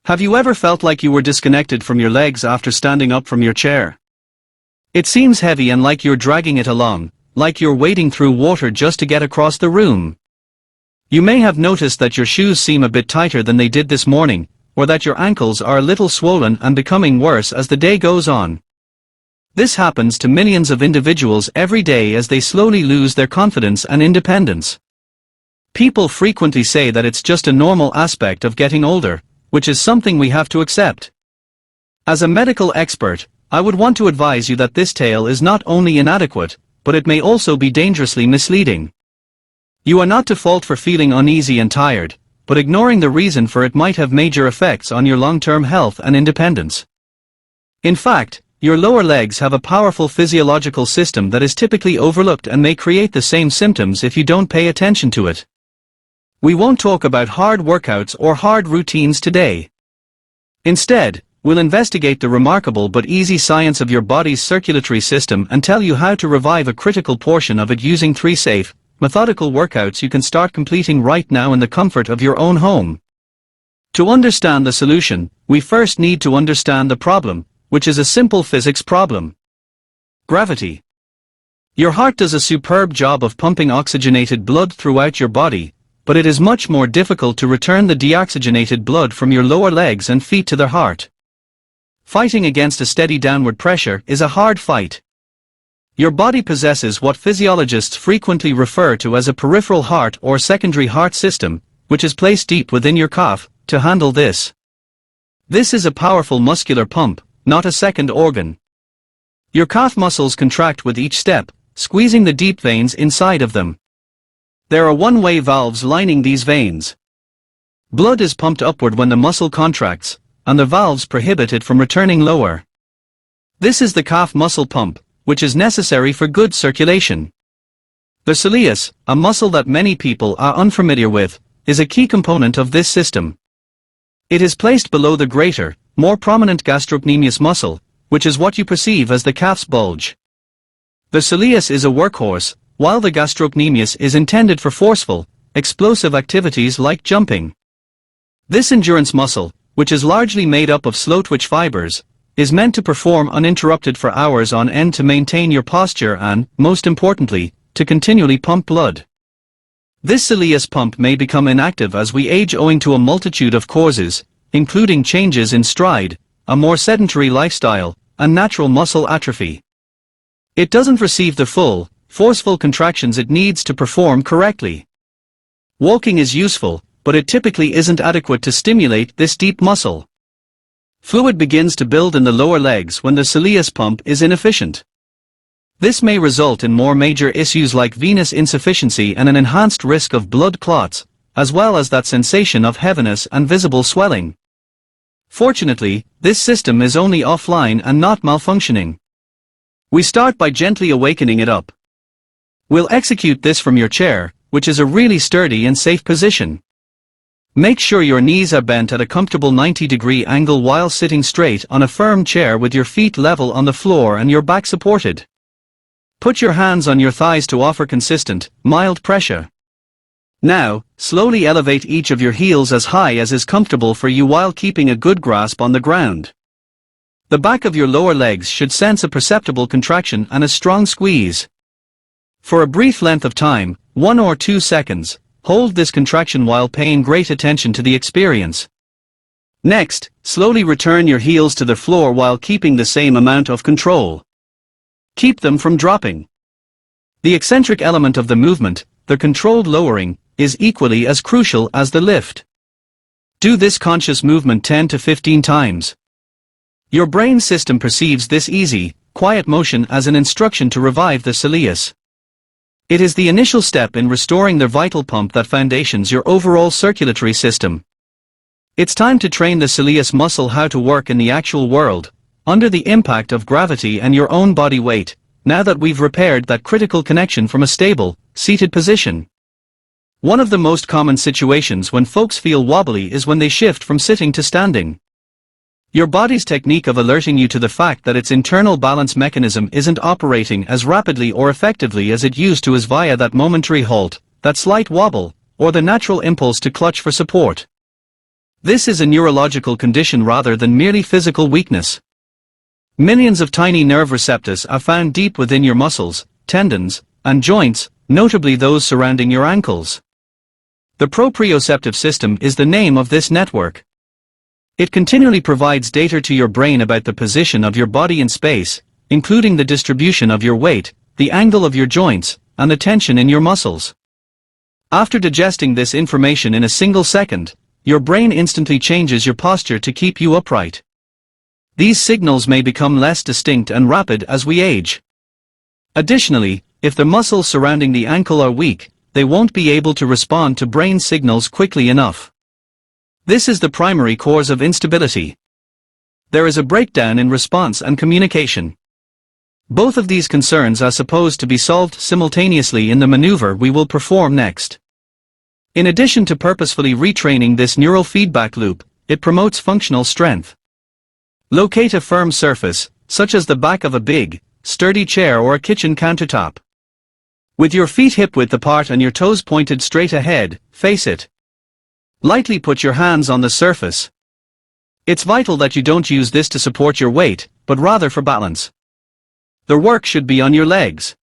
Have you ever felt like you were disconnected from your legs after standing up from your chair? It seems heavy and like you're dragging it along, like you're wading through water just to get across the room. You may have noticed that your shoes seem a bit tighter than they did this morning, or that your ankles are a little swollen and becoming worse as the day goes on. This happens to millions of individuals every day as they slowly lose their confidence and independence. People frequently say that it's just a normal aspect of getting older, which is something we have to accept. As a medical expert, I would want to advise you that this tale is not only inadequate, but it may also be dangerously misleading. You are not to fault for feeling uneasy and tired, but ignoring the reason for it might have major effects on your long-term health and independence. In fact, your lower legs have a powerful physiological system that is typically overlooked and may create the same symptoms if you don't pay attention to it. We won't talk about hard workouts or hard routines today. Instead, we'll investigate the remarkable but easy science of your body's circulatory system and tell you how to revive a critical portion of it using 3 safe, methodical workouts you can start completing right now in the comfort of your own home. To understand the solution, we first need to understand the problem, which is a simple physics problem. Gravity. Your heart does a superb job of pumping oxygenated blood throughout your body, but it is much more difficult to return the deoxygenated blood from your lower legs and feet to the heart. Fighting against a steady downward pressure is a hard fight. Your body possesses what physiologists frequently refer to as a peripheral heart or secondary heart system, which is placed deep within your calf, to handle this. This is a powerful muscular pump, not a second organ. Your calf muscles contract with each step, squeezing the deep veins inside of them. There are one-way valves lining these veins. Blood is pumped upward when the muscle contracts, and the valves prohibit it from returning lower. This is the calf muscle pump, which is necessary for good circulation. The soleus, a muscle that many people are unfamiliar with, is a key component of this system. It is placed below the greater, more prominent gastrocnemius muscle, which is what you perceive as the calf's bulge. The soleus is a workhorse, while the gastrocnemius is intended for forceful, explosive activities like jumping. This endurance muscle, which is largely made up of slow-twitch fibers, is meant to perform uninterrupted for hours on end to maintain your posture and, most importantly, to continually pump blood. This soleus pump may become inactive as we age owing to a multitude of causes, including changes in stride, a more sedentary lifestyle, and natural muscle atrophy. It doesn't receive the full, forceful contractions it needs to perform correctly. Walking is useful, but it typically isn't adequate to stimulate this deep muscle. Fluid begins to build in the lower legs when the soleus pump is inefficient. This may result in more major issues like venous insufficiency and an enhanced risk of blood clots, as well as that sensation of heaviness and visible swelling. Fortunately, this system is only offline and not malfunctioning. We start by gently awakening it up. We'll execute this from your chair, which is a really sturdy and safe position. Make sure your knees are bent at a comfortable 90-degree angle while sitting straight on a firm chair with your feet level on the floor and your back supported. Put your hands on your thighs to offer consistent, mild pressure. Now, slowly elevate each of your heels as high as is comfortable for you while keeping a good grasp on the ground. The back of your lower legs should sense a perceptible contraction and a strong squeeze. For a brief length of time, 1 or 2 seconds, hold this contraction while paying great attention to the experience. Next, slowly return your heels to the floor while keeping the same amount of control. Keep them from dropping. The eccentric element of the movement, the controlled lowering, is equally as crucial as the lift. Do this conscious movement 10 to 15 times. Your brain system perceives this easy, quiet motion as an instruction to revive the soleus. It is the initial step in restoring the vital pump that foundations your overall circulatory system. It's time to train the soleus muscle how to work in the actual world, under the impact of gravity and your own body weight, now that we've repaired that critical connection from a stable, seated position. One of the most common situations when folks feel wobbly is when they shift from sitting to standing. Your body's technique of alerting you to the fact that its internal balance mechanism isn't operating as rapidly or effectively as it used to is via that momentary halt, that slight wobble, or the natural impulse to clutch for support. This is a neurological condition rather than merely physical weakness. Millions of tiny nerve receptors are found deep within your muscles, tendons, and joints, notably those surrounding your ankles. The proprioceptive system is the name of this network. It continually provides data to your brain about the position of your body in space, including the distribution of your weight, the angle of your joints, and the tension in your muscles. After digesting this information in a single second, your brain instantly changes your posture to keep you upright. These signals may become less distinct and rapid as we age. Additionally, if the muscles surrounding the ankle are weak, they won't be able to respond to brain signals quickly enough. This is the primary cause of instability. There is a breakdown in response and communication. Both of these concerns are supposed to be solved simultaneously in the maneuver we will perform next. In addition to purposefully retraining this neural feedback loop, it promotes functional strength. Locate a firm surface, such as the back of a big, sturdy chair or a kitchen countertop. With your feet hip-width apart and your toes pointed straight ahead, face it. Lightly put your hands on the surface. It's vital that you don't use this to support your weight, but rather for balance. The work should be on your legs.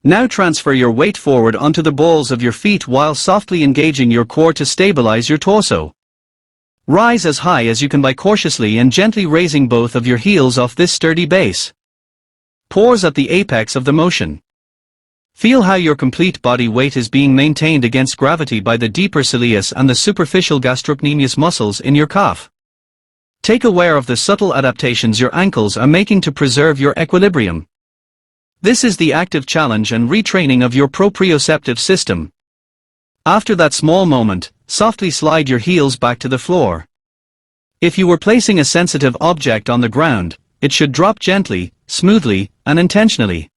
Now transfer your weight forward onto the balls of your feet while softly engaging your core to stabilize your torso. Rise as high as you can by cautiously and gently raising both of your heels off this sturdy base. Pause at the apex of the motion. Feel how your complete body weight is being maintained against gravity by the deeper soleus and the superficial gastrocnemius muscles in your calf. Take aware of the subtle adaptations your ankles are making to preserve your equilibrium. This is the active challenge and retraining of your proprioceptive system. After that small moment, softly slide your heels back to the floor. If you were placing a sensitive object on the ground, it should drop gently, smoothly, and intentionally.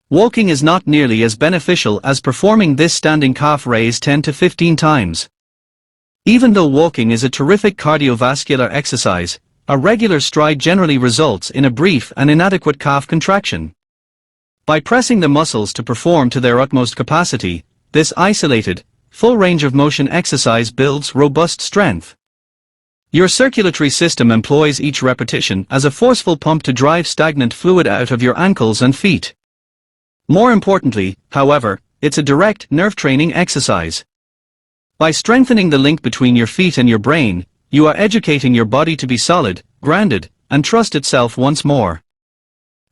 Walking is not nearly as beneficial as performing this standing calf raise 10 to 15 times. Even though walking is a terrific cardiovascular exercise, a regular stride generally results in a brief and inadequate calf contraction. By pressing the muscles to perform to their utmost capacity, this isolated, full range of motion exercise builds robust strength. Your circulatory system employs each repetition as a forceful pump to drive stagnant fluid out of your ankles and feet. More importantly, however, it's a direct nerve training exercise. By strengthening the link between your feet and your brain, you are educating your body to be solid, grounded, and trust itself once more.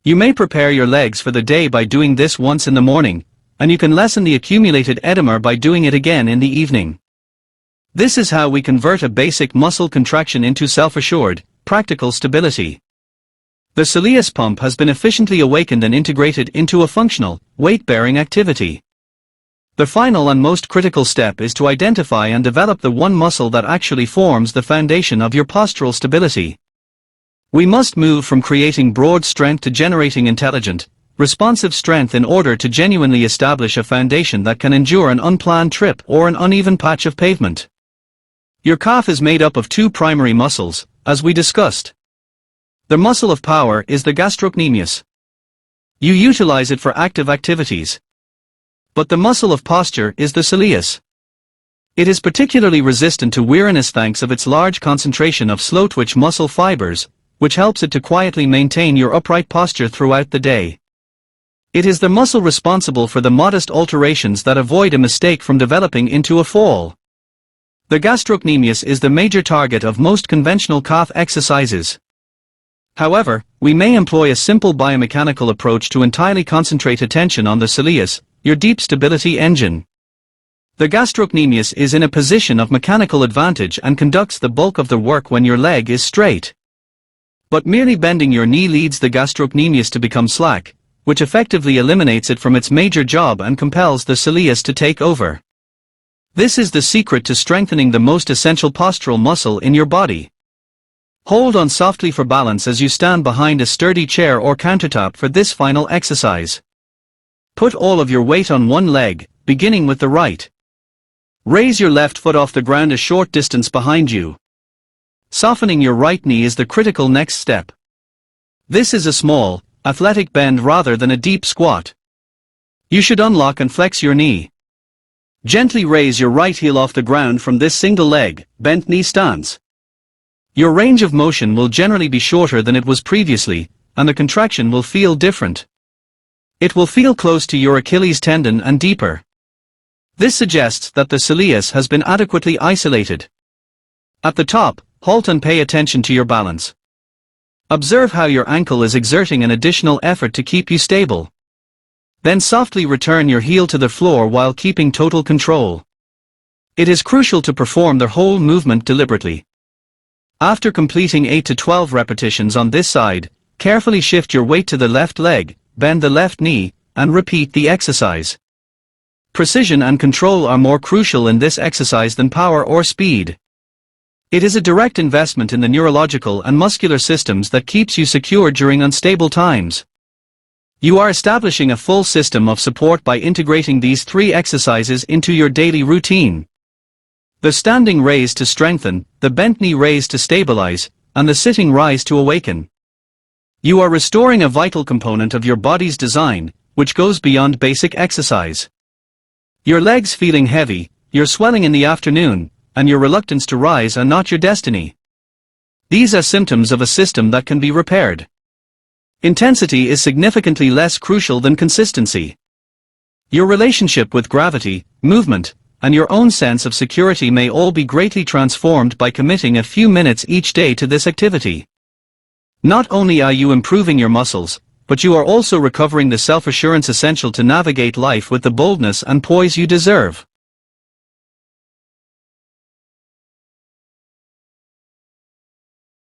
You may prepare your legs for the day by doing this once in the morning, and you can lessen the accumulated edema by doing it again in the evening. This is how we convert a basic muscle contraction into self-assured, practical stability. The Soleus pump has been efficiently awakened and integrated into a functional, weight-bearing activity. The final and most critical step is to identify and develop the one muscle that actually forms the foundation of your postural stability. We must move from creating broad strength to generating intelligent, responsive strength in order to genuinely establish a foundation that can endure an unplanned trip or an uneven patch of pavement. Your calf is made up of two primary muscles, as we discussed. The muscle of power is the gastrocnemius. You utilize it for active activities. But the muscle of posture is the soleus. It is particularly resistant to weariness thanks to its large concentration of slow-twitch muscle fibers, which helps it to quietly maintain your upright posture throughout the day. It is the muscle responsible for the modest alterations that avoid a mistake from developing into a fall. The gastrocnemius is the major target of most conventional calf exercises. However, we may employ a simple biomechanical approach to entirely concentrate attention on the soleus, your deep stability engine. The gastrocnemius is in a position of mechanical advantage and conducts the bulk of the work when your leg is straight. But merely bending your knee leads the gastrocnemius to become slack, which effectively eliminates it from its major job and compels the soleus to take over. This is the secret to strengthening the most essential postural muscle in your body. Hold on softly for balance as you stand behind a sturdy chair or countertop for this final exercise. Put all of your weight on one leg, beginning with the right. Raise your left foot off the ground a short distance behind you. Softening your right knee is the critical next step. This is a small, athletic bend rather than a deep squat. You should unlock and flex your knee. Gently raise your right heel off the ground from this single leg, bent knee stance. Your range of motion will generally be shorter than it was previously, and the contraction will feel different. It will feel close to your Achilles tendon and deeper. This suggests that the soleus has been adequately isolated. At the top, halt and pay attention to your balance. Observe how your ankle is exerting an additional effort to keep you stable. Then softly return your heel to the floor while keeping total control. It is crucial to perform the whole movement deliberately. After completing 8 to 12 repetitions on this side, carefully shift your weight to the left leg, bend the left knee, and repeat the exercise. Precision and control are more crucial in this exercise than power or speed. It is a direct investment in the neurological and muscular systems that keeps you secure during unstable times. You are establishing a full system of support by integrating these 3 exercises into your daily routine. The standing raise to strengthen, the bent knee raise to stabilize, and the sitting rise to awaken. You are restoring a vital component of your body's design, which goes beyond basic exercise. Your legs feeling heavy, your swelling in the afternoon, and your reluctance to rise are not your destiny. These are symptoms of a system that can be repaired. Intensity is significantly less crucial than consistency. Your relationship with gravity, movement, and your own sense of security may all be greatly transformed by committing a few minutes each day to this activity. Not only are you improving your muscles, but you are also recovering the self-assurance essential to navigate life with the boldness and poise you deserve.